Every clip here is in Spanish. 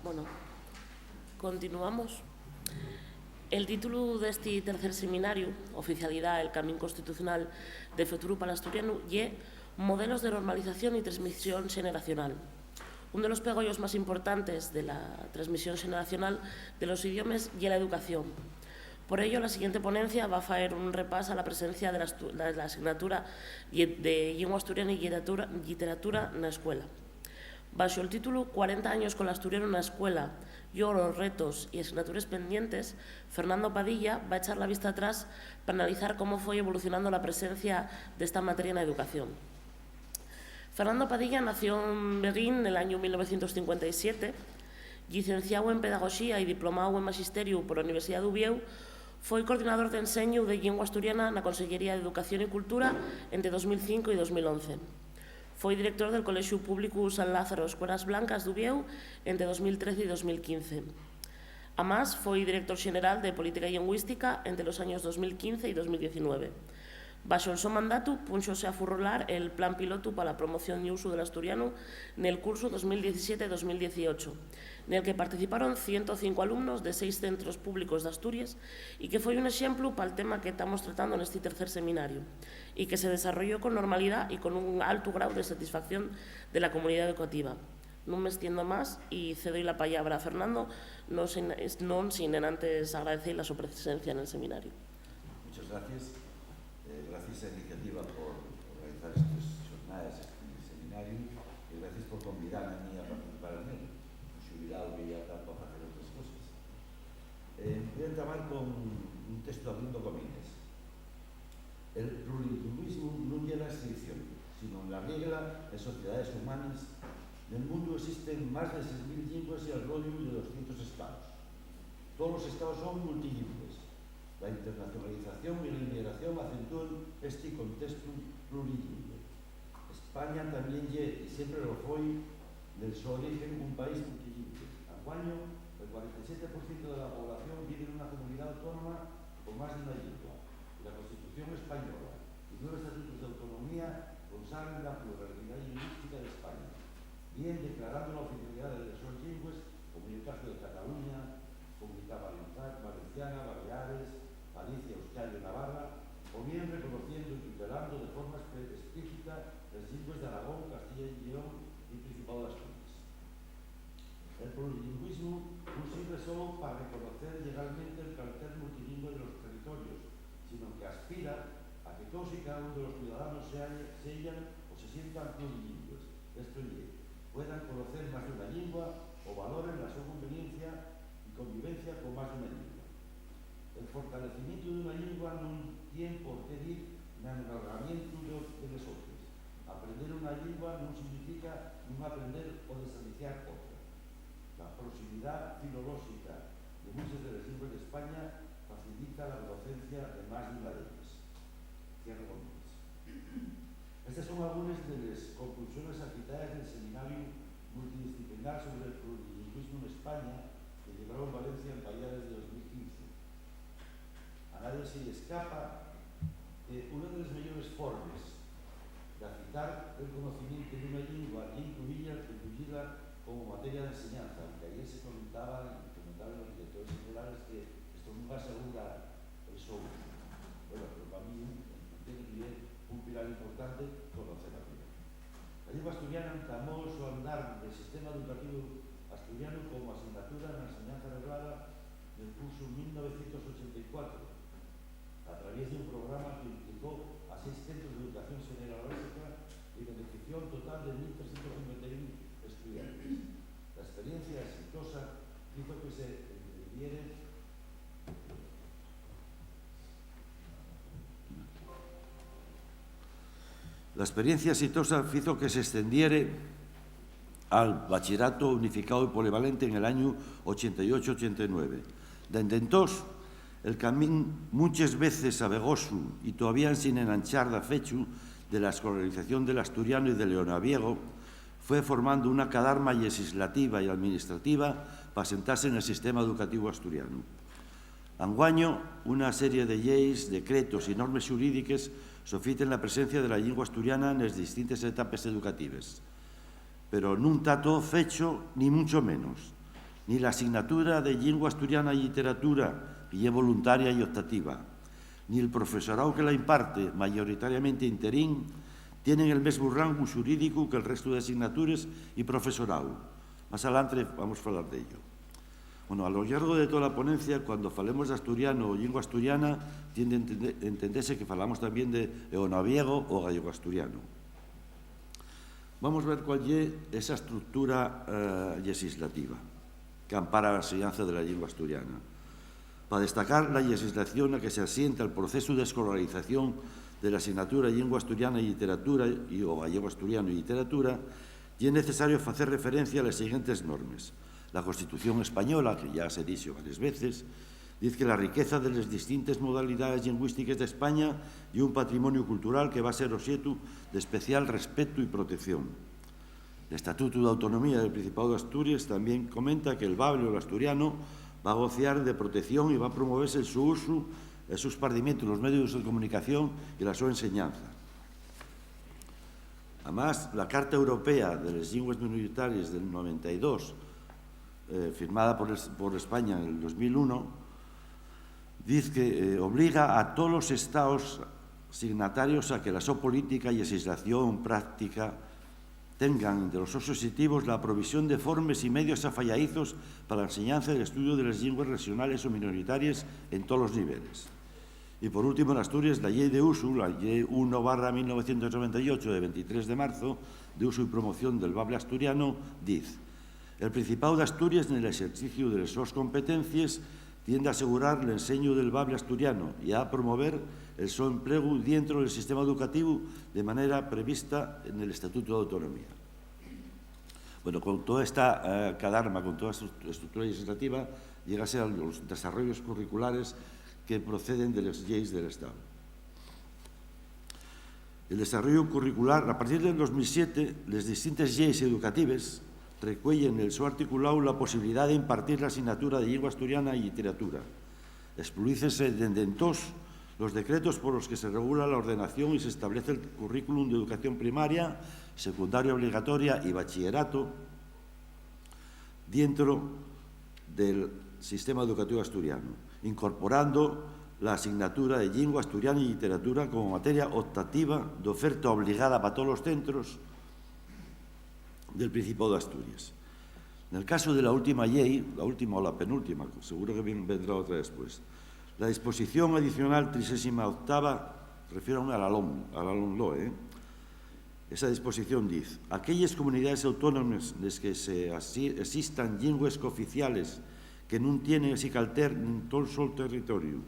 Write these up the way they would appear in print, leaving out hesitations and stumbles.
Bueno, continuamos. El título deste tercer seminario, Oficialidad, el Camín Constitucional de Futuro para l'Asturianu, ye Modelos de Normalización y Transmisión Generacional. Uno de los pegollos más importantes de la transmisión generacional de los idiomas y la educación. Por ello, la siguiente ponencia va a hacer un repaso a la presencia de la asignatura de lengua asturiana y literatura en la escuela. Bajo el título 40 años con l'asturiano en la escuela, yo, los retos y asignaturas pendientes, Fernando Padilla va a echar la vista atrás para analizar cómo fue evolucionando la presencia de esta materia en la educación. Fernando Padilla nació en Beguín en el año 1957, licenciado en Pedagogía y diplomado en Magisterio por la Universidad de Ubieu. Fue coordinador de enseño de lengua asturiana en la Consellería de Educación y Cultura entre 2005 y 2011. Fue director del Colegio Público San Lázaro Escuelas Blancas de Ubieu entre 2013 y 2015. Además, fue director general de Política Lingüística entre los años 2015 y 2019. Bajo el su mandato, punxóse a furrolar el Plan Piloto para la promoción y uso del asturiano en el curso 2017-2018, en el que participaron 105 alumnos de 6 centros públicos de Asturias y que fue un ejemplo para el tema que estamos tratando en este tercer seminario y que se desarrolló con normalidad y con un alto grado de satisfacción de la comunidad educativa. No me extiendo más y cedo la palabra a Fernando, no sin antes agradecer su presencia en el seminario. Muchas gracias. Gracias a la iniciativa por organizar estas jornadas, este seminario, y gracias por convidarme a mí a participar en él. Un jubilado que ya está para hacer otras cosas. Voy a entrar con un texto abriendo comillas. El plurilingüismo no es la excepción, sino la regla en sociedades humanas. En el mundo existen más de 6.000 lenguas y alrededor de 200 estados. Todos los estados son multilingües. La internacionalización y la inmigración acentúan este contexto plurilingüe. España también y siempre lo fue, del su origen, un país multilingüe. Anguaño, el 47% de la población vive en una comunidad autónoma con más de una lengua. La Constitución española y 9 estatutos de autonomía consagran la pluralidad lingüística de España, bien declarando la oficialidad de las dos lenguas, como en el caso de Cataluña, Comunidad Valenciana, Baleares, Galicia, Euskadi y Navarra, o bien reconociendo y tutelando de forma explícita las lenguas de Aragón, Castilla y León y Principado de Asturias. El plurilingüismo no sirve solo para reconocer legalmente el carácter multilingüe de los territorios, sino que aspira a que todos y cada uno de los ciudadanos sean o se sientan plurilingües, esto es, puedan conocer más de una lengua o valoren la su conveniencia y convivencia con más de una lengua. El fortalecimiento de una lengua no tiene por qué ir en el alargamiento de las otras. Aprender una lengua no significa no aprender o desaliciar otra. La proximidad filológica de muchas de las lenguas de España facilita la docencia de más de una de ellas. Cierro comillas. Estas son algunas de las conclusiones agitadas del seminario multidisciplinar sobre el plurilingüismo en España que llevaron Valencia en Pallares de 2015. A nadie se le escapa que una de las mayores formas de agitar el conocimiento de una lengua y incluirla como materia de enseñanza, aunque ayer se comentaban los directores generales que esto nunca asegura el show. Bueno, pero para mí tiene que ser un pilar importante conocer la lengua. La lengua asturiana entamó su andar del sistema educativo asturiano como asignatura en la enseñanza reglada del curso 1984, a través de un programa que implicó a 6 centros de educación general básica y benefició un total de 1.351 estudiantes. La experiencia exitosa hizo que se entendiera al bachillerato unificado y polivalente en el año 88-89. Desde entonces, el camino muchas veces abegoso y todavía sin enanchar de fecho de la escolarización del asturiano y del leonaviego fue formando una cadarma legislativa y administrativa para sentarse en el sistema educativo asturiano. Anguaño, una serie de leyes, decretos y normas jurídicas sofiten la presencia de la lengua asturiana en las distintas etapas educativas. Pero non está todo fecho, ni mucho menos. ni la asignatura de Lengua Asturiana y Literatura, que es voluntaria y optativa, ni el profesorado que la imparte, mayoritariamente interín, tienen el mismo rango xurídico que el resto de asignaturas y profesorado. Más adelante vamos a hablar de ello. Bueno, a lo largo de toda la ponencia, cuando falemos de asturiano o lengua asturiana, tiende a entenderse que falamos también de eonaviego o gallego-asturiano. Vamos a ver cuál es esa estructura legislativa que ampara la enseñanza de la lengua asturiana. Para destacar la legislación a que se asienta el proceso de escolarización de la asignatura Lengua Asturiana y Literatura o gallego-asturiano y literatura, y es necesario hacer referencia a las siguientes normas. La Constitución española, que ya se ha dicho varias veces, dice que la riqueza de las distintas modalidades lingüísticas de España y un patrimonio cultural que va a ser objeto de especial respeto y protección. El Estatuto de Autonomía del Principado de Asturias también comenta que el bable o el asturiano va a gozar de protección y va a promoverse su uso, su esparcimiento en los medios de comunicación y la su enseñanza. Además, la Carta Europea de las Lenguas Minoritarias del 92, firmada por España en el 2001, dice que obliga a todos los estados signatarios a que la su política y legislación práctica tengan entre los objetivos la provisión de formas y medios afalladizos para la enseñanza y el estudio de las lenguas regionales o minoritarias en todos los niveles. Y por último, en Asturias, la Ley de Uso, la Ley 1/1998 de 23 de marzo, de uso y promoción del bable asturiano, dice: el Principado de Asturias, en el ejercicio de sus competencias, tiende a asegurar el enseño del bable asturiano y a promover el su empleo dentro del sistema educativo de manera prevista en el Estatuto de Autonomía. Bueno, con toda esta cadarma, con toda esta estructura legislativa, llega a ser los desarrollos curriculares que proceden de las leyes del Estado. El desarrollo curricular, a partir del 2007, las distintas leyes educativas recuellen en el su articulado la posibilidad de impartir la asignatura de lengua asturiana y literatura. Explícese desde entonces los decretos por los que se regula la ordenación y se establece el currículum de educación primaria, secundaria obligatoria y bachillerato dentro del sistema educativo asturiano, incorporando la asignatura de lengua asturiana y literatura como materia optativa de oferta obligada para todos los centros del Principado de Asturias. En el caso de la última ley, la última o la penúltima, seguro que vendrá otra después, la disposición adicional 38ª, refiero a la LOMLOE, esa disposición dice: aquellas comunidades autónomas en las que existan lenguas cooficiales que no tienen ese calter en todo el territorio,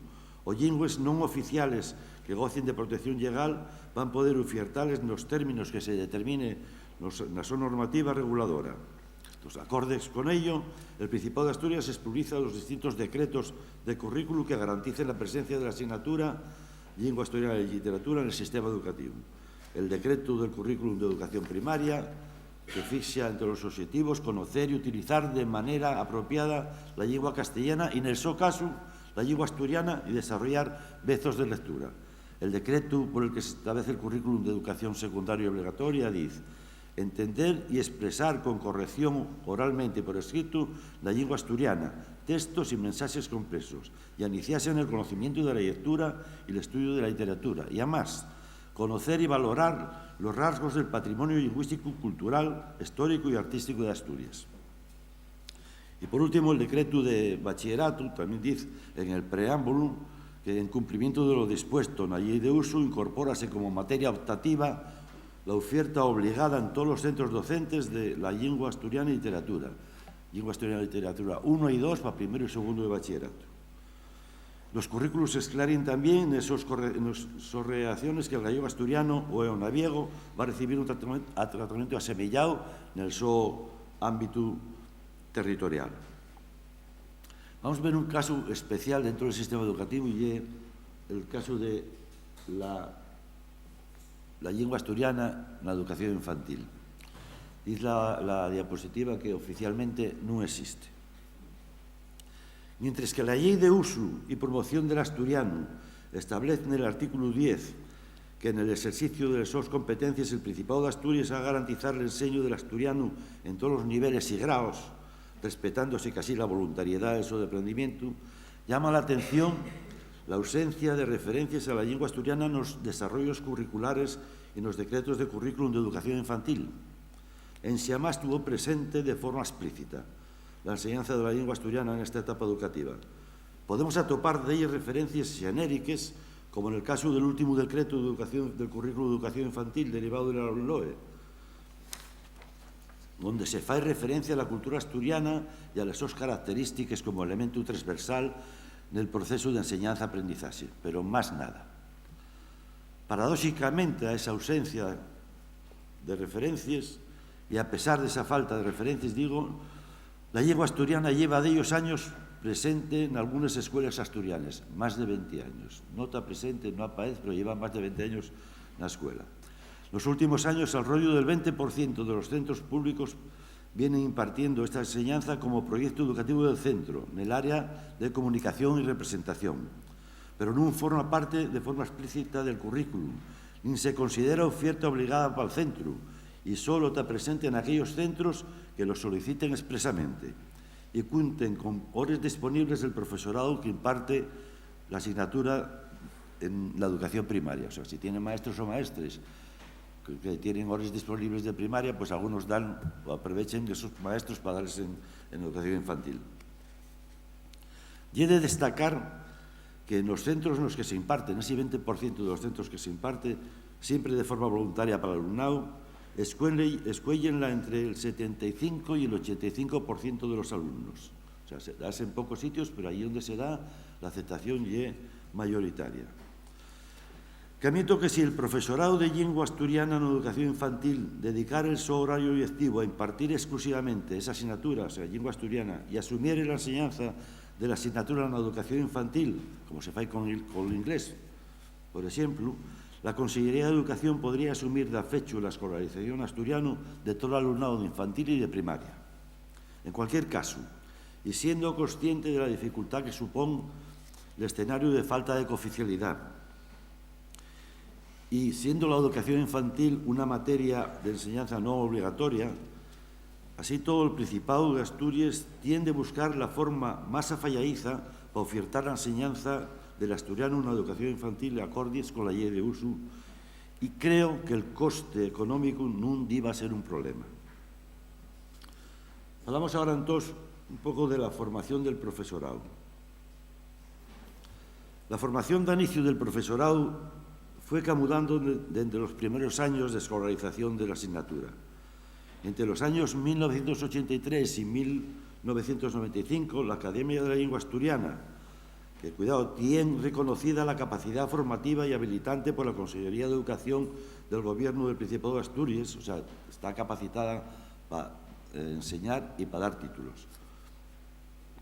o lenguas no oficiales que gocen de protección legal, van a poder ofertarles en los términos que se determine en la su normativa reguladora. Entonces, acordes con ello, el Principado de Asturias expulsa los distintos decretos de currículum que garanticen la presencia de la asignatura Lengua Asturiana y Literatura en el sistema educativo. El decreto del currículum de educación primaria, que fixa entre los objetivos conocer y utilizar de manera apropiada la lengua castellana y, en el su caso, la lengua asturiana y desarrollar métodos de lectura. El decreto por el que se establece el currículum de educación secundaria obligatoria dice: entender y expresar con corrección oralmente y por escrito la lengua asturiana, textos y mensajes compresos, y iniciarse en el conocimiento de la lectura y el estudio de la literatura, y además conocer y valorar los rasgos del patrimonio lingüístico, cultural, histórico y artístico de Asturias. Y por último, el decreto de bachillerato también dice en el preámbulo que, en cumplimiento de lo dispuesto en la ley de uso, incorpórase como materia optativa la oferta obligada en todos los centros docentes de la lengua asturiana y literatura. Lengua asturiana y literatura 1 y 2 para primero y segundo de bachillerato. Los currículos se esclarecen también en esas reacciones que el gallego asturiano o eonaviego va a recibir un tratamiento asemillado en el su ámbito territorial. Vamos a ver un caso especial dentro del sistema educativo y es el caso de la lengua asturiana en la educación infantil. Dice la diapositiva que oficialmente no existe. Mientras que la Ley de Uso y Promoción del Asturiano establece en el artículo 10 que en el ejercicio de sus competencias el Principado de Asturias ha garantizar el enseño del asturiano en todos los niveles y grados respetándose casi la voluntariedad de su aprendimiento, llama la atención la ausencia de referencias a la lengua asturiana en los desarrollos curriculares y en los decretos de currículum de educación infantil. En Xiamás estuvo presente de forma explícita la enseñanza de la lengua asturiana en esta etapa educativa. Podemos atopar de ellas referencias genéricas, como en el caso del último decreto de educación, del currículo de educación infantil derivado de la LOE, donde se fa referencia a la cultura asturiana y a las sus características como elemento transversal del proceso de enseñanza-aprendizaje, pero más nada. Paradójicamente, a esa ausencia de referencias, y a pesar de esa falta de referencias, digo, la lengua asturiana lleva de ellos años presente en algunas escuelas asturianas, más de 20 años. No está presente, no aparece, pero lleva más de 20 años en la escuela. En los últimos años, alrededor del 20% de los centros públicos vienen impartiendo esta enseñanza como proyecto educativo del centro, en el área de comunicación y representación, pero no forma parte de forma explícita del currículum, ni se considera oferta obligada para el centro, y solo está presente en aquellos centros que lo soliciten expresamente y cuenten con horas disponibles del profesorado que imparte la asignatura en la educación primaria. O sea, si tienen maestros o maestras que tienen horas disponibles de primaria, pues algunos dan o aprovechen de esos maestros para darles en educación infantil. Y he de destacar que en los centros en los que se imparten, ese 20% de los centros que se imparte, siempre de forma voluntaria para el alumnado, escuéllenla entre el 75 y el 85% de los alumnos. O sea, se da en pocos sitios, pero ahí donde se da, la aceptación es mayoritaria. Camito que si el profesorado de lengua asturiana en educación infantil dedicara el su horario lectivo a impartir exclusivamente esa asignatura, o sea, lengua asturiana, y asumiera la enseñanza de la asignatura en la educación infantil, como se fa con el inglés, por ejemplo, la Consellería de Educación podría asumir de fecho la escolarización asturiana de todo el alumnado de infantil y de primaria. En cualquier caso, y siendo consciente de la dificultad que supone el escenario de falta de cooficialidad, y siendo la educación infantil una materia de enseñanza no obligatoria, así todo el Principado de Asturias tiende a buscar la forma más afalladiza para ofertar la enseñanza del asturiano en una educación infantil acordes con la ley de uso, y creo que el coste económico no iba a ser un problema. Hablamos ahora entonces un poco de la formación del profesorado. La formación de inicio del profesorado fue camudando desde los primeros años de escolarización de la asignatura. Entre los años 1983 y 1995, la Academia de la Lengua Asturiana, que, cuidado, tiene reconocida la capacidad formativa y habilitante por la Consellería de Educación del Gobierno del Principado de Asturias, o sea, está capacitada para enseñar y para dar títulos.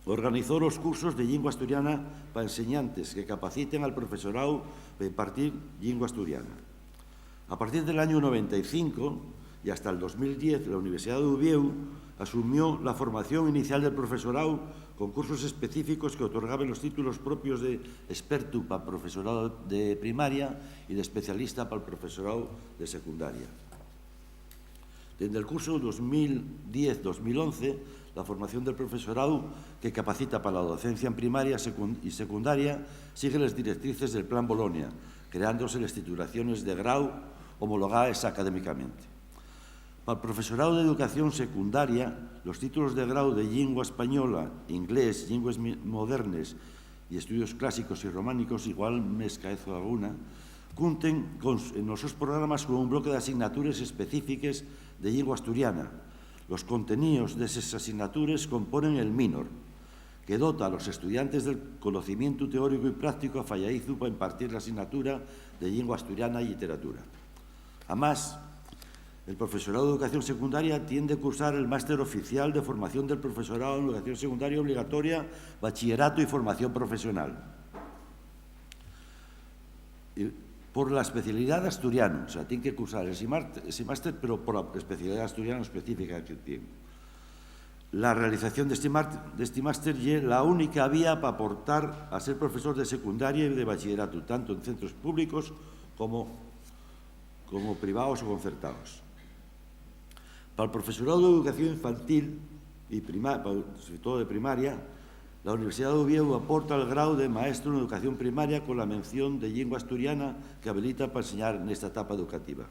Organizó los cursos de lengua asturiana para enseñantes que capaciten al profesorado para impartir lengua asturiana. A partir del año 95 y hasta el 2010, la Universidad de Uvieu asumió la formación inicial del profesorado con cursos específicos que otorgaban los títulos propios de experto para el profesorado de primaria y de especialista para el profesorado de secundaria. Desde el curso 2010-2011, la formación del profesorado que capacita para la docencia en primaria y secundaria sigue las directrices del Plan Bolonia, creándose las titulaciones de grado homologadas académicamente. Para el profesorado de educación secundaria, los títulos de grado de lengua española, inglés, lenguas modernas y estudios clásicos y románicos, igual me escaezo alguna, cuenten en los programas con un bloque de asignaturas específicas de lengua asturiana. Los contenidos de esas asignaturas componen el minor, que dota a los estudiantes del conocimiento teórico y práctico afalladizo para impartir la asignatura de lengua asturiana y literatura. Además, el profesorado de educación secundaria tiende a cursar el máster oficial de formación del profesorado en educación secundaria obligatoria, bachillerato y formación profesional. Por la especialidad de asturiano, o sea, tiene que cursar ese máster, pero por la especialidad asturiana específica que tiene. La realización de este máster es la única vía para aportar a ser profesor de secundaria y de bachillerato, tanto en centros públicos como privados o concertados. Para el profesorado de educación infantil, y sobre todo de primaria, la Universidad de Oviedo aporta el grado de maestro en educación primaria con la mención de lengua asturiana que habilita para enseñar en esta etapa educativa.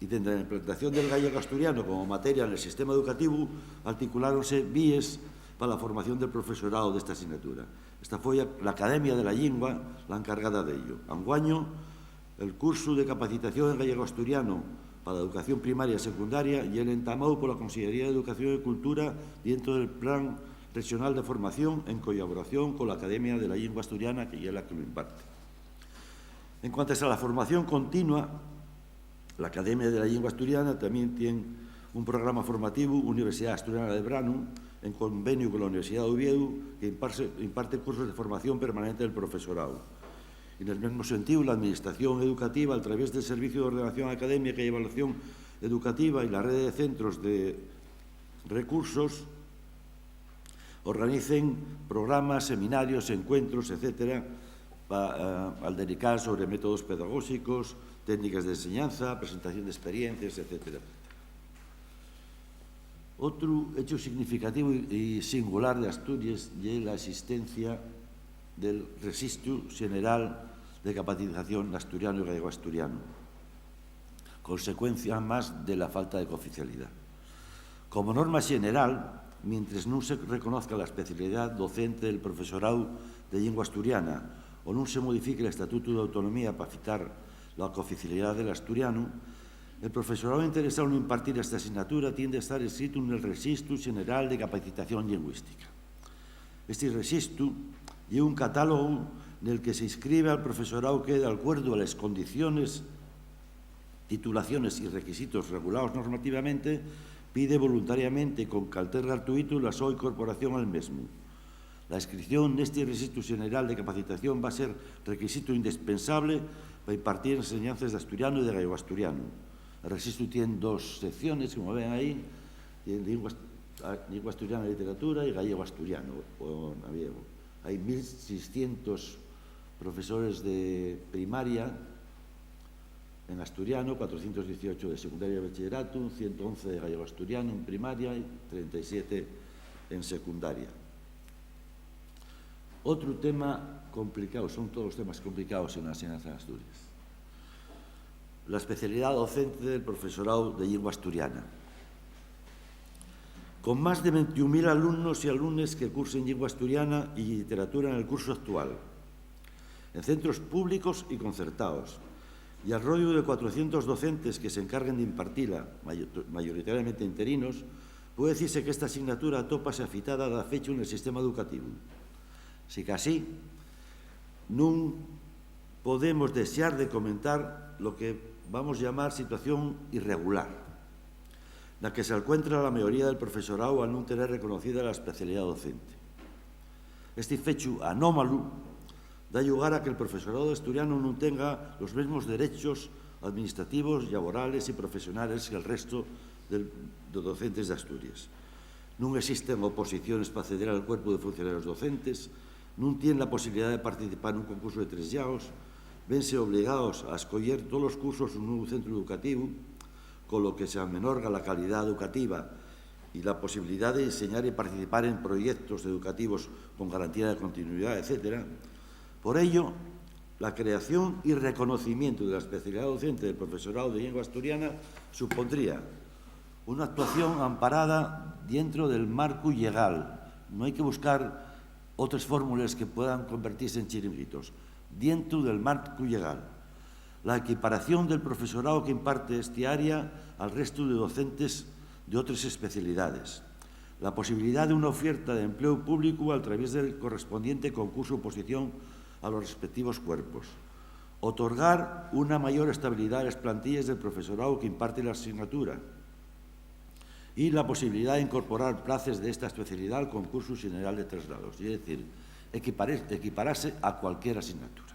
Y desde la implantación del gallego asturiano como materia en el sistema educativo, articuláronse vías para la formación del profesorado de esta asignatura. Esta fue la Academia de la Lengua la encargada de ello. Anguaño, el curso de capacitación en gallego asturiano para la educación primaria y secundaria y el entamado por la Consellería de Educación y Cultura dentro del Plan Regional de Formación en colaboración con la Academia de la Lengua Asturiana, que es la que lo imparte. En cuanto a la formación continua, la Academia de la Lengua Asturiana también tiene un programa formativo, Universidad Asturiana de Brano, en convenio con la Universidad de Oviedo, que imparte cursos de formación permanente del profesorado. En el mismo sentido, la Administración Educativa, a través del Servicio de Ordenación Académica y Evaluación Educativa y la red de centros de recursos, organicen programas, seminarios, encuentros, etcétera, al dedicar sobre métodos pedagógicos, técnicas de enseñanza, presentación de experiencias, etcétera. Otro hecho significativo y singular de Asturias es la existencia del Registro General de Capacitación Asturiano y Gallego Asturiano, consecuencia más de la falta de cooficialidad. Como norma general, mientras no se reconozca la especialidad docente del profesorado de lengua asturiana o no se modifique el Estatuto de Autonomía para fijar la cooficialidad del asturiano, el profesorado interesado en impartir esta asignatura tiende a estar inscrito en el Registro General de Capacitación Lingüística. Este registro es un catálogo en el que se inscribe al profesorado que, de acuerdo a las condiciones, titulaciones y requisitos regulados normativamente, pide voluntariamente y con carácter gratuito la súa incorporación al mesmo. La inscripción neste Registro General de Capacitación va a ser requisito indispensable para impartir enseñanzas de asturiano y de gallego asturiano. El registro tiene dos secciones, como ven ahí, lengua asturiana y literatura y gallego asturiano o naviego. Hay 1.600 profesores de primaria en asturiano, 418 de secundaria y bachillerato, 111 de gallego asturiano en primaria y 37 en secundaria. Otro tema complicado, son todos temas complicados en la enseñanza de Asturias. La especialidad docente del profesorado de lengua asturiana. Con más de 21.000 alumnos y alumnas que cursen lengua asturiana y literatura en el curso actual, en centros públicos y concertados, y al rollo de 400 docentes que se encarguen de impartirla, mayoritariamente interinos, puede decirse que esta asignatura atópase afitada da fecha en el sistema educativo. Si que así, non podemos desear de comentar lo que vamos a llamar situación irregular, en la que se encuentra la mayoría del profesorado al no tener reconocida la especialidad docente. Este fecho anómalo da lugar a que el profesorado asturiano non tenga los mismos derechos administrativos, laborales y profesionales que el resto de docentes de Asturias. Non existen oposiciones para acceder al cuerpo de funcionarios docentes, non tienen la posibilidad de participar en un concurso de 3 llaos, vense obligados a escoller todos los cursos en un centro educativo, con lo que se amenorga la calidad educativa y la posibilidad de enseñar y participar en proyectos educativos con garantía de continuidad, etc. Por ello, la creación y reconocimiento de la especialidad docente del profesorado de lengua asturiana supondría una actuación amparada dentro del marco legal. No hay que buscar otras fórmulas que puedan convertirse en chiringuitos. Dentro del marco legal. La equiparación del profesorado que imparte esta área al resto de docentes de otras especialidades. La posibilidad de una oferta de empleo público a través del correspondiente concurso o oposición a los respectivos cuerpos. Otorgar una mayor estabilidad a las plantillas del profesorado que imparte la asignatura. Y la posibilidad de incorporar plazas de esta especialidad al concurso general de traslados, es decir, equipararse a cualquier asignatura.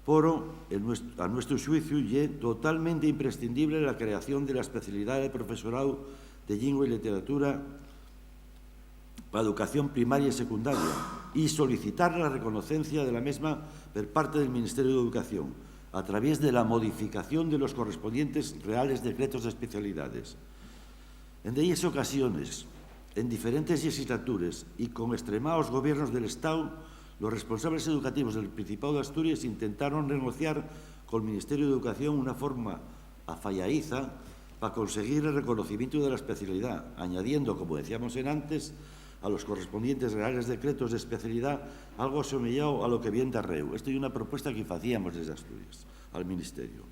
Pero, a nuestro juicio, es totalmente imprescindible la creación de la especialidad del profesorado de lengua y literatura para educación primaria y secundaria y solicitar la reconocencia de la misma por parte del Ministerio de Educación a través de la modificación de los correspondientes reales decretos de especialidades. En 10 ocasiones En diferentes legislaturas y con extremados gobiernos del Estado, los responsables educativos del Principado de Asturias intentaron negociar con el Ministerio de Educación una forma afalladiza para conseguir el reconocimiento de la especialidad, añadiendo, como decíamos antes, a los correspondientes reales decretos de especialidad algo semejado a lo que viene de Arreu. Esto es una propuesta que hacíamos desde Asturias al Ministerio.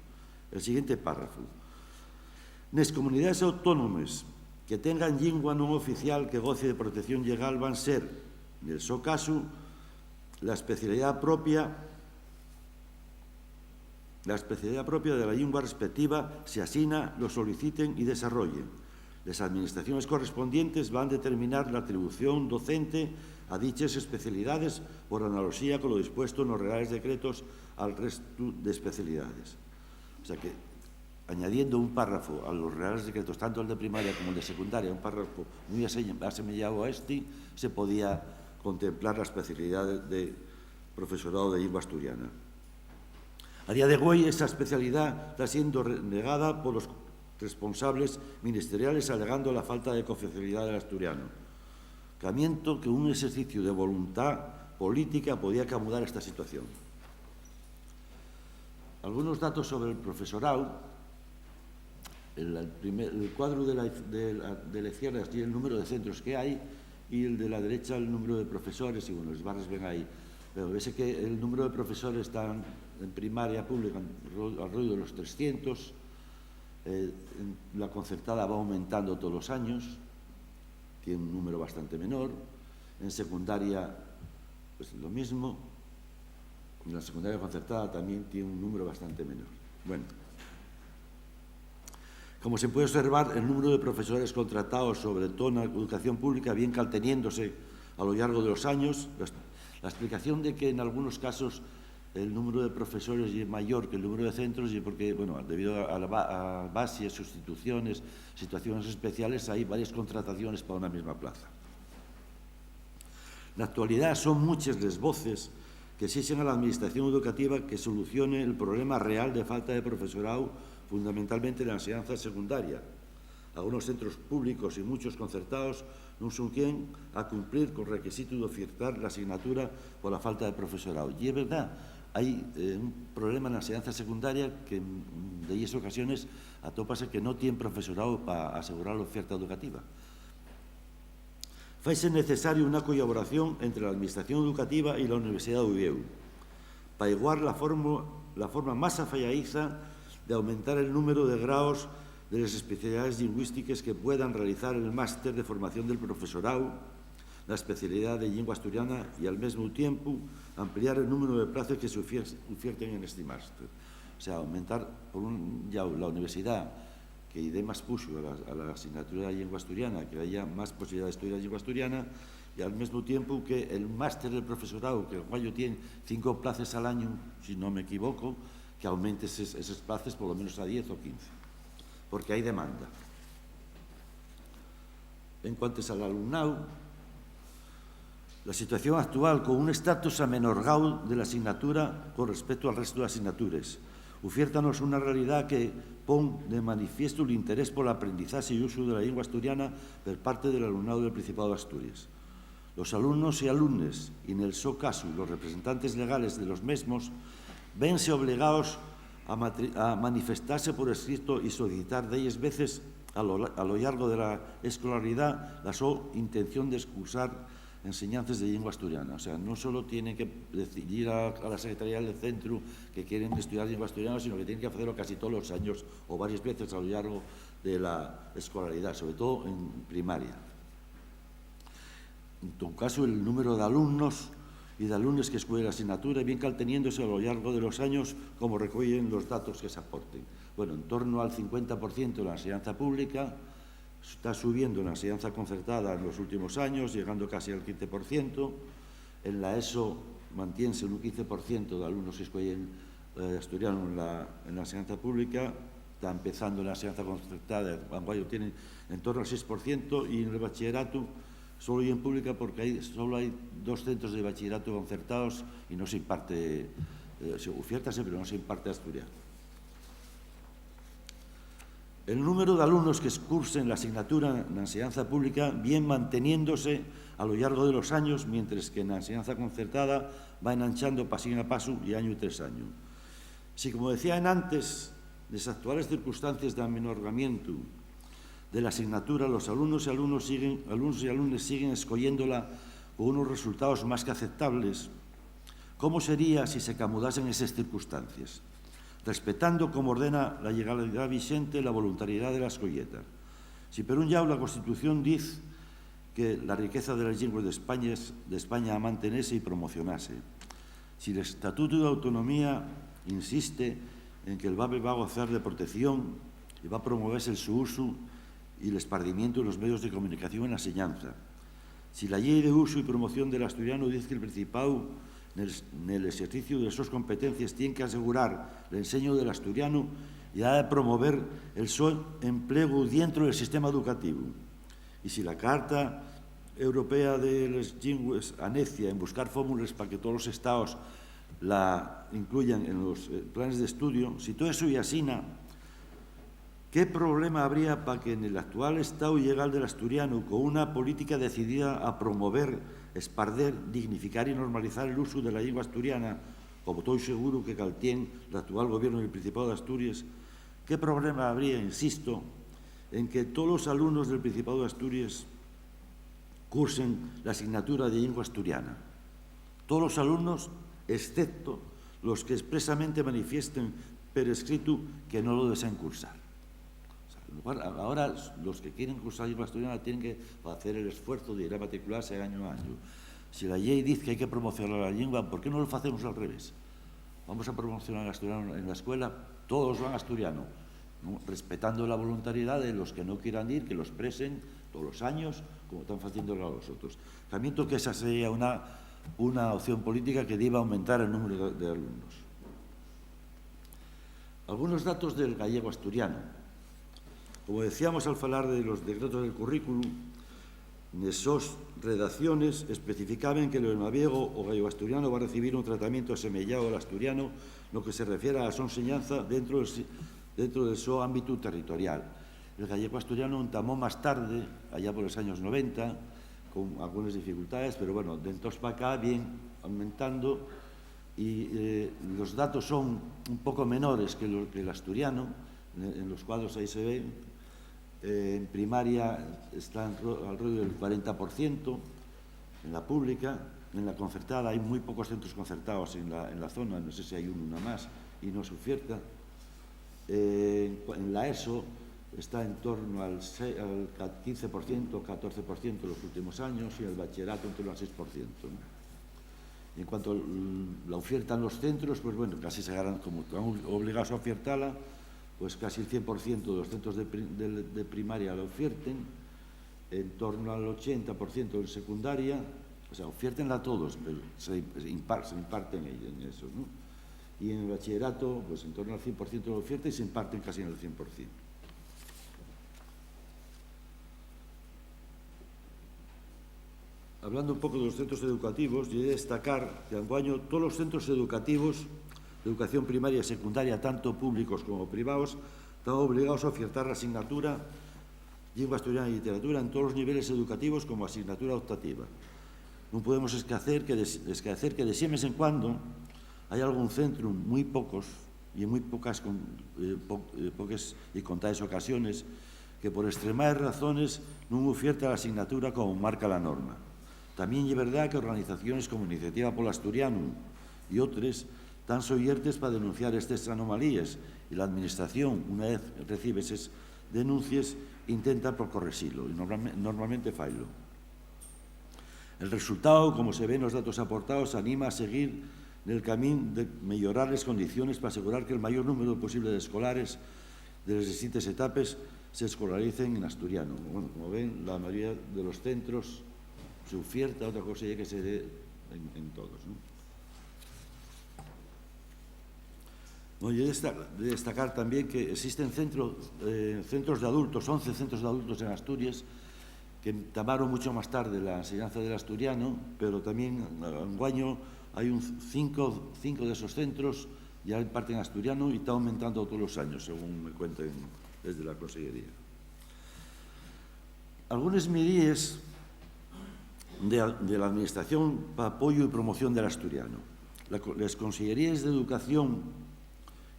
El siguiente párrafo. Las comunidades autónomas que tengan lengua no oficial que goce de protección legal van a ser, en el seu caso, la especialidad propia de la lengua respectiva se asina, lo soliciten y desarrollen. Las administraciones correspondientes van a determinar la atribución docente a dichas especialidades por analogía con lo dispuesto en los reales decretos al resto de especialidades. O sea que, añadiendo un párrafo a los reales decretos, tanto el de primaria como el de secundaria, un párrafo muy asemejado a este, se podía contemplar la especialidad de profesorado de lengua asturiana. A día de hoy, esa especialidad está siendo negada por los responsables ministeriales alegando la falta de cooficialidad del asturiano. Camiento que un ejercicio de voluntad política podía acomodar esta situación. Algunos datos sobre el profesorado. El cuadro de la izquierda es el número de centros que hay y el de la derecha el número de profesores, y bueno, los barrios ven ahí. Pero ves que el número de profesores está en primaria pública alrededor de los 300, la concertada va aumentando todos los años, tiene un número bastante menor, en secundaria pues lo mismo, en la secundaria concertada también tiene un número bastante menor. Bueno, como se puede observar, el número de profesores contratados, sobre todo en la educación pública, viene calteniéndose a lo largo de los años. La explicación de que en algunos casos el número de profesores es mayor que el número de centros y porque, bueno, debido a bases, sustituciones, situaciones especiales, hay varias contrataciones para una misma plaza. En la actualidad son muchas las voces que exigen a la Administración educativa que solucione el problema real de falta de profesorado, fundamentalmente en la enseñanza secundaria. Algunos centros públicos y muchos concertados no son quien a cumplir con el requisito de ofertar la asignatura por la falta de profesorado. Y es verdad, hay un problema en la enseñanza secundaria que de esas ocasiones atópase que no tiene profesorado para asegurar la oferta educativa. Faise necesario una colaboración entre la Administración Educativa y la Universidad de Oviedo para igualar la forma más afalladiza de aumentar el número de grados de las especialidades lingüísticas que puedan realizar el máster de formación del profesorado, la especialidad de lengua asturiana y al mismo tiempo ampliar el número de plazas que se ofierten en este máster. O sea, aumentar ya la universidad que dé más push a la asignatura de lengua asturiana, que haya más posibilidad de estudiar lengua asturiana y al mismo tiempo que el máster del profesorado, que el cual tiene 5 plazas al año, si no me equivoco, que aumente esas plazas por lo menos a 10 o 15, porque hay demanda. En cuanto al alumnado, la situación actual con un estatus amenorgado de la asignatura con respecto al resto de asignaturas ofiértanos una realidad que pone de manifiesto el interés por el aprendizaje y uso de la lengua asturiana por parte del alumnado del Principado de Asturias. Los alumnos y alumnas, y en el seu caso los representantes legales de los mismos, vense obligados a manifestarse por escrito y solicitar de ellas veces a lo largo de la escolaridad la su intención de cursar enseñanzas de lengua asturiana. O sea, no solo tienen que ir a la Secretaría del Centro que quieren estudiar lengua asturiana, sino que tienen que hacerlo casi todos los años o varias veces a lo largo de la escolaridad, sobre todo en primaria. En todo caso, el número de alumnos y de alumnos que escogen la asignatura viene calteniéndose a lo largo de los años, como recogen los datos que se aporten. Bueno, en torno al 50% de la enseñanza pública, está subiendo en la enseñanza concertada en los últimos años, llegando casi al 15%. En la ESO mantiene un 15% de alumnos que escogen asturiano en la enseñanza pública, está empezando en la enseñanza concertada, Banguayo tiene en torno al 6%, y en el bachillerato solo y en pública porque solo hay 2 centros de bachillerato concertados y no se imparte, se ofiértase, pero no se imparte asturiano. El número de alumnos que cursen la asignatura en la enseñanza pública viene manteniéndose a lo largo de los años, mientras que en la enseñanza concertada va enanchando pasín a paso y año tras año. Si, como decía antes, las actuales circunstancias de amenorgamiento de la asignatura, los alumnos y alumnas siguen escogiéndola con unos resultados más que aceptables, ¿cómo sería si se camudasen esas circunstancias? Respetando, como ordena la legalidad vigente, la voluntariedad de la escolleta. Si por un lado la Constitución dice que la riqueza de las lenguas de España a mantenerse y promocionarse, si el Estatuto de Autonomía insiste en que el BABE va a gozar de protección y va a promoverse su uso y el esparcimiento en los medios de comunicación en la enseñanza, si la Ley de Uso y Promoción del Asturiano dice que el Principado, en el ejercicio de sus competencias, tiene que asegurar el enseño del asturiano y ha de promover el su empleo dentro del sistema educativo. Y si la Carta Europea de las Lenguas anecia en buscar fórmulas para que todos los estados la incluyan en los planes de estudio, si todo eso y asina, ¿qué problema habría para que en el actual estado legal del asturiano, con una política decidida a promover, esparder, dignificar y normalizar el uso de la lengua asturiana, como estoy seguro que caltien el actual gobierno del Principado de Asturias, qué problema habría, insisto, en que todos los alumnos del Principado de Asturias cursen la asignatura de lengua asturiana? Todos los alumnos, excepto los que expresamente manifiesten por escrito que no lo desean cursar. Ahora los que quieren cursar lengua asturiana tienen que hacer el esfuerzo de ir a matricularse año a año. Si la ley dice que hay que promocionar la lengua, ¿por qué no lo hacemos al revés? Vamos a promocionar el asturiano en la escuela, todos van asturiano, ¿no? Respetando la voluntariedad de los que no quieran ir, que lo expresen todos los años, como están haciendo los otros. También creo que esa sería una opción política que deba aumentar el número de alumnos. Algunos datos del gallego asturiano. Como decíamos al hablar de los decretos del currículum, en esas redacciones especificaban que el gallego o gallego asturiano va a recibir un tratamiento asemejado al asturiano, lo que se refiere a su enseñanza dentro de su ámbito territorial. El gallego asturiano entamó más tarde, allá por los años 90, con algunas dificultades, pero bueno, de entonces para acá viene aumentando y los datos son un poco menores que el asturiano. En los cuadros ahí se ve. En primaria está alrededor del 40%, en la pública. En la concertada hay muy pocos centros concertados en la zona, no sé si hay una más y no se oferta. En la ESO está en torno al 15%, 14% en los últimos años, y el bachillerato en torno al 6%. ¿no? En cuanto a la oferta en los centros, pues bueno, casi se harán, como están obligados a ofertarla, pues casi el 100% de los centros de primaria la oferten, en torno al 80% en secundaria, o sea, ofertenla a todos, pero se imparten en eso, ¿no? Y en el bachillerato, pues en torno al 100% de la oferta y se imparten casi en el 100%. Hablando un poco de los centros educativos, yo he de destacar que anguaño todos los centros educativos de educación primaria y secundaria, tanto públicos como privados, están obligados a ofertar la asignatura lengua asturiana y literatura en todos los niveles educativos como asignatura optativa. No podemos esquecer que de siempre en cuando hay algún centro, muy pocos, y en muy pocas y contadas ocasiones, que por extremadas razones no oferta la asignatura como marca la norma. También es verdad que organizaciones como Iniciativa Polo Asturiano y otras están soyertes para denunciar estas anomalías y la Administración, una vez recibe esas denuncias, intenta por corregirlo y normalmente falla. El resultado, como se ve en los datos aportados, anima a seguir en el camino de mejorar las condiciones para asegurar que el mayor número posible de escolares de las distintas etapas se escolaricen en asturiano. Bueno, como ven, la mayoría de los centros se oferta, otra cosa ya que se dé en todos, ¿no? Bueno, yo he de destacar también que existen centros de adultos, 11 centros de adultos en Asturias, que tomaron mucho más tarde la enseñanza del asturiano, pero también en Guaño hay 5 de esos centros ya imparten asturiano y está aumentando todos los años, según me cuentan desde la Consellería. Algunas medidas de la Administración para apoyo y promoción del asturiano. Las Consellerías de Educación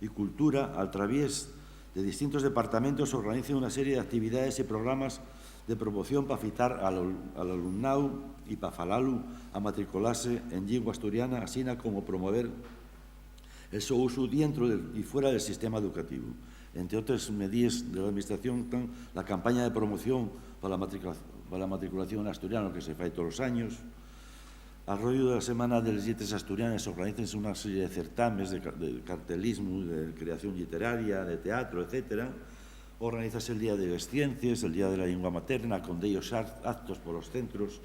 y Cultura, a través de distintos departamentos, organizan una serie de actividades y programas de promoción para fitar al alumnado y para falarlo a matricularse en lengua asturiana, así como promover el su uso dentro y fuera del sistema educativo. Entre otras medidas de la Administración están la campaña de promoción para la matriculación en asturiano, que se hace todos los años. Al rollo de la Semana de las Lletres Asturianas se organizan una serie de certámenes de cartelismo, de creación literaria, de teatro, etc. Organizase el Día de las Ciencias, el Día de la Lengua Materna, con ellos actos por los centros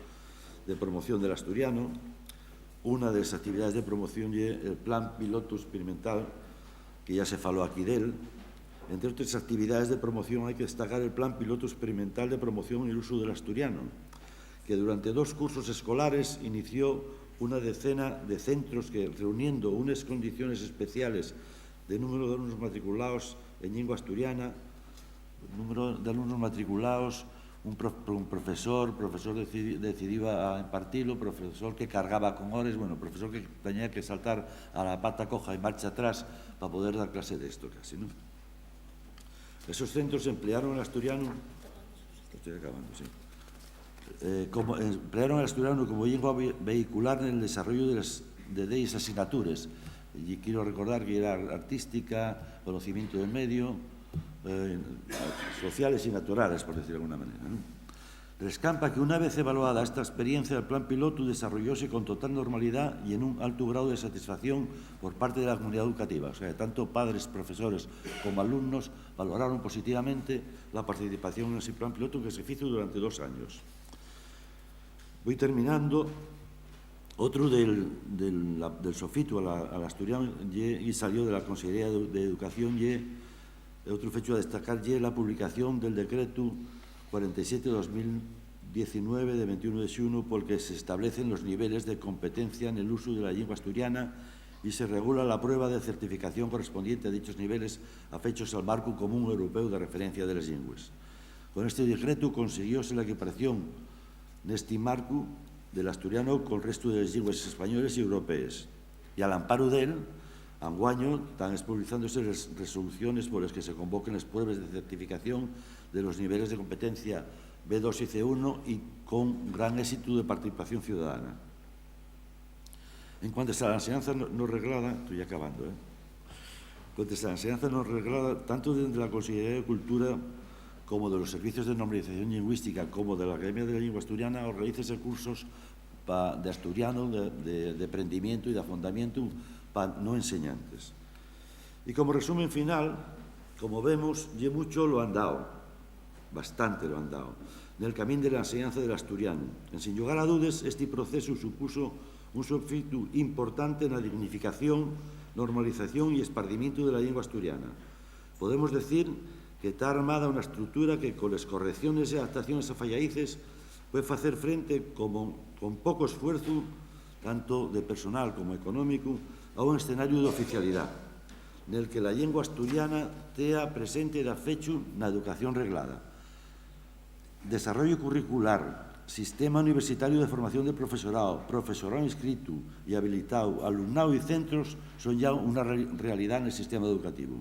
de promoción del asturiano. Una de las actividades de promoción es el Plan Piloto Experimental, que ya se faló aquí de él. Entre otras actividades de promoción hay que destacar el Plan Piloto Experimental de Promoción y el Uso del Asturiano, que durante 2 cursos escolares inició una decena de centros que, reuniendo unas condiciones especiales de número de alumnos matriculados en lengua asturiana, número de alumnos matriculados, un profesor decidía a impartirlo, profesor que cargaba con horas, bueno, profesor que tenía que saltar a la pata coja y marcha atrás para poder dar clase de esto casi, ¿no? Esos centros emplearon el asturiano, estoy acabando, sí, emplearon el asturiano como lengua vehicular en el desarrollo de 10 asignaturas. Y quiero recordar que era artística, conocimiento del medio, sociales y naturales, por decirlo de alguna manera, ¿no? Rescampa que una vez evaluada esta experiencia, el plan piloto desarrollóse con total normalidad y en un alto grado de satisfacción por parte de la comunidad educativa. O sea, tanto padres, profesores como alumnos valoraron positivamente la participación en ese plan piloto que se hizo durante 2 años. Voy terminando. Otro del sofito al asturiano y salió de la Consellería de Educación y otro fecho a destacar y la publicación del decreto 47/2019 de 21 de xunio por el que se establecen los niveles de competencia en el uso de la lengua asturiana y se regula la prueba de certificación correspondiente a dichos niveles afechos al marco común europeo de referencia de las lenguas. Con este decreto consiguióse la equiparación neste marco del asturiano con el resto de las lenguas españolas y europeas. Y al amparo de él, anguaño, están publicándose las resoluciones por las que se convoquen las pruebas de certificación de los niveles de competencia B2 y C1 y con gran éxito de participación ciudadana. En cuanto a la enseñanza no reglada, estoy acabando, En cuanto a la enseñanza no reglada, tanto desde la Consellería de Cultura como de los servicios de normalización lingüística, como de la Academia de la Lengua Asturiana, organiza cursos de asturiano, de aprendimiento y de afondamiento para no enseñantes. Y como resumen final, como vemos, ya mucho lo han dado, bastante lo han dado, en el camino de la enseñanza del asturiano. Sin lugar a dudas, este proceso supuso un sofito importante en la dignificación, normalización y esparcimiento de la lengua asturiana. Podemos decir que está armada una estructura que, con las correcciones y adaptaciones a fallaices, puede hacer frente con poco esfuerzo, tanto de personal como económico, a un escenario de oficialidad, en el que la lengua asturiana estea presente de fecho na educación reglada. Desarrollo curricular, sistema universitario de formación de profesorado, profesorado inscrito y habilitado, alumnado y centros son ya una realidad en el sistema educativo.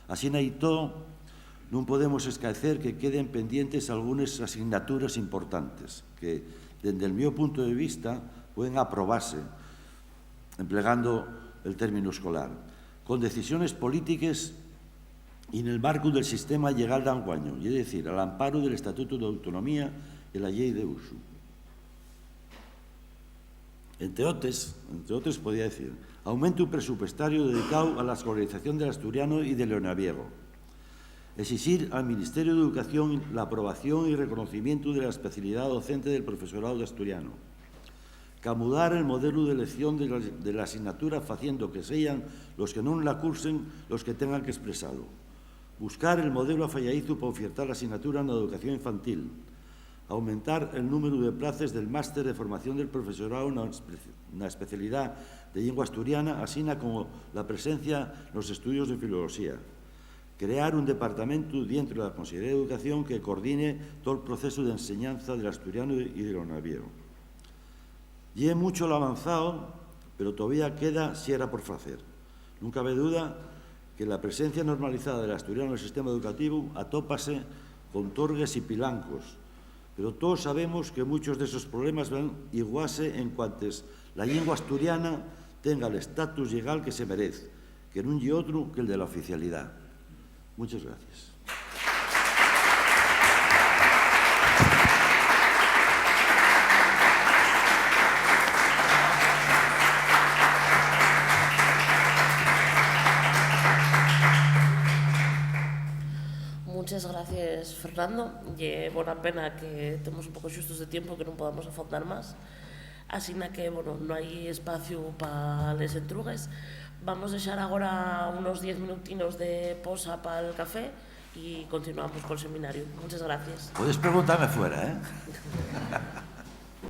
Así en todo, non podemos esquecer que queden pendientes algunas asignaturas importantes que, desde el meu punto de vista, pueden aprobarse, empleando el término escolar, con decisiones políticas y en el marco del sistema legal de anguaño, es decir, al amparo del Estatuto de Autonomía y la Ley de Uso. Entre otros, podría decir, aumento presupuestario dedicado a la escolarización del asturiano y del leonaviego. Exigir al Ministerio de Educación la aprobación y reconocimiento de la especialidad docente del profesorado de asturiano. Camudar el modelo de elección de la asignatura haciendo que sean los que no la cursen los que tengan que expresarlo. Buscar el modelo afallaizo para ofertar la asignatura en la educación infantil. Aumentar el número de plazas del máster de formación del profesorado en la especialidad de lengua asturiana, así como la presencia en los estudios de filología. crear un departamento dentro de la Consejería de Educación que coordine todo el proceso de enseñanza del asturiano y del naviego. Y es mucho lo avanzado, pero todavía queda sierra por hacer. Non cabe duda que la presencia normalizada del asturiano en el sistema educativo atópase con torgues y pilancos, pero todos sabemos que muchos de esos problemas van a igualarse en cuantes la lengua asturiana tenga el estatus legal que se merece, que no hay otro que el de la oficialidad. Muchas gracias. Muchas gracias, Fernando. Y buena pena que tenemos un poco justos de tiempo, que no podamos afondar más. Así que, bueno, no hay espacio para les entrugues. Vamos a dejar ahora unos 10 minutinos de posa para el café y continuamos con el seminario. Muchas gracias. Puedes preguntarme fuera, ¿eh?